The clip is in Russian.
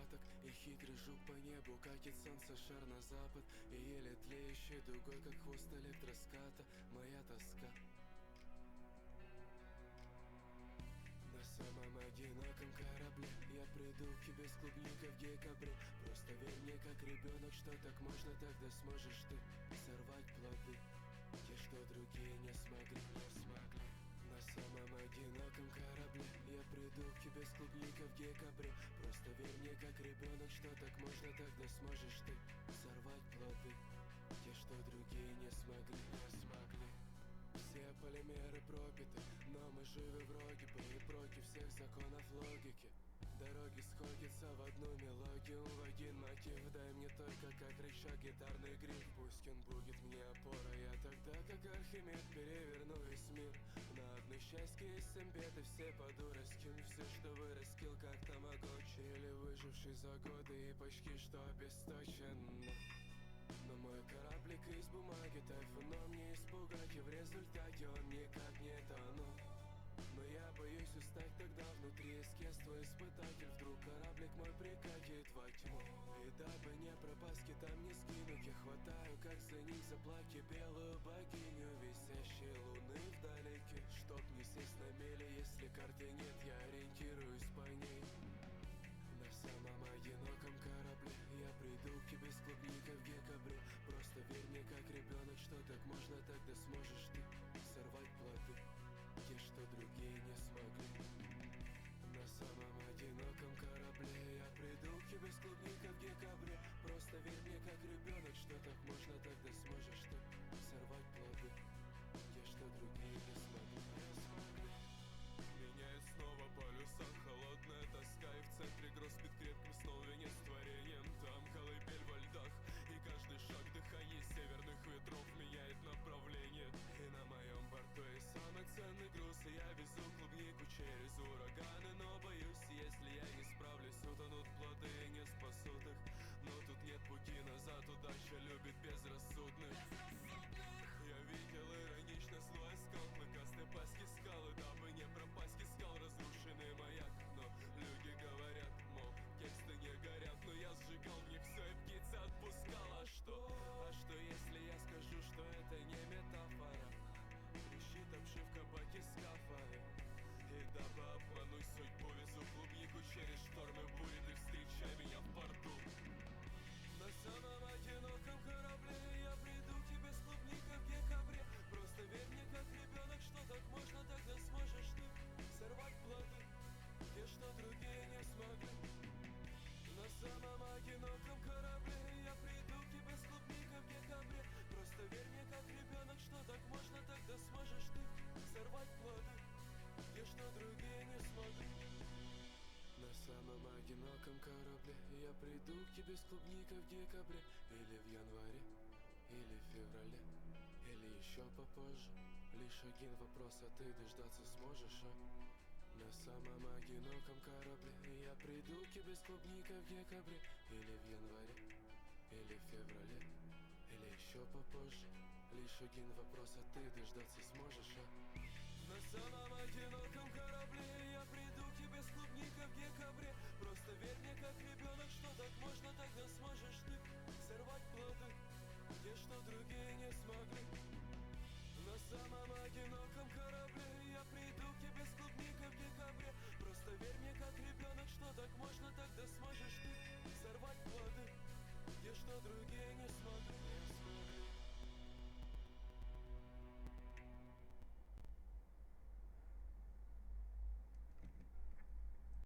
остаток. И хитрый жук по небу катит солнце шар на запад. И еле тлеющий дугой, как хвост электроската, моя тоска. На самом одиноком корабле я приду к тебе с клубникой в декабре. Просто верь мне, как ребенок, что так можно, тогда сможешь ты сорвать плоды, те, что другие не смогли. На самом одиноком корабле я приду к тебе с клубникой в декабре. Просто верь мне, как ребенок, что так можно, тогда сможешь ты сорвать плоды, те, что другие не смогли. Все полимеры пропиты, но мы живы вроде бы и против всех законов логики. Дороги сходятся в одну мелодию, в один мотив. Дай мне только как рычаг гитарный гриф. Пусть он будет мне опорой, я тогда как Архимед переверну весь мир. На одно счастье есть 7 бед, и все по-дурацки. Все, что вырастил как тамагочи, или выживший за годы и почти что обесточен. Но мой кораблик из бумаги, тайфуном не испугать, и в результате он никак не тонул. Но я боюсь устать тогда внутри эскезства испытатель. Вдруг кораблик мой прикатит во тьму. И дабы не пропасть, там не скинуть, я хватаю, как за них за платье, белую богиню висящей луны вдалеке. Чтоб не сесть на мели, если карты нет, я ориентируюсь по ней. На самом одиноком корабле я приду к тебе с клубникой в декабре. Просто верь мне, как ребенок, что так можно, тогда сможешь ты сорвать плоды, те, что другие не смогли. На самом одиноком корабле я приду к тебе с клубникой в декабре. Просто верь мне, как ребенок, что так можно, тогда сможешь ты сорвать плоды, те, что другие не смогли. Меняет снова полюса, холодная тоска. И в центре гроз спит крепким сном венец творением. Там колыбель во льдах, и каждый шаг дыхания северных ветров меняет направление. И на моем борту есть самый ценный груз, и я везу клубнику через ураганы. Но боюсь, если я не справлюсь, утонут плоды и не спасут их. Но тут нет пути назад, удача любит безрассудных. Я видел иронично слой скал, клыкастые паски скалы, дабы не пропасть, искал разрушенный маяк. Но люди говорят, мол, тексты не горят, но я сжигал в них все и птица отпускала. А что если я скажу, что это не метафора? Трещит обшивка батискафа. И дабы обмануть судьбу, везу клубнику через штормы бури, ты встречай меня в порту. На самом одиноком корабле я приду к тебе с клубникой в декабре. Просто верь мне, как ребенок, что так можно, тогда сможешь ты сорвать плоды, те, что другие не смогли. На самом одиноком корабле я приду к тебе с клубникой в декабре. Просто верь мне, как ребенок, что так можно, тогда сможешь ты сорвать плоды, те, что другие не смогли. На самом одиноком корабле я приду к тебе с клубникой в декабре. Или в январе, или в феврале, или еще попозже. Лишь один вопрос, а ты дождаться сможешь, а? На самом одиноком корабле я приду к тебе с клубникой в декабре. Или в январе, или в феврале, или еще попозже. Лишь один вопрос, а ты дождаться сможешь, а? На самом одиноком корабле я приду к тебе с клубникой в декабре. Просто верь мне, как ребенок, что так можно, тогда сможешь ты сорвать плоды, те, что другие не смогли. На самом одиноком корабле я приду к тебе с клубникой в декабре. Просто верь мне, как ребенок, что так можно, тогда сможешь ты сорвать плоды, те, что другие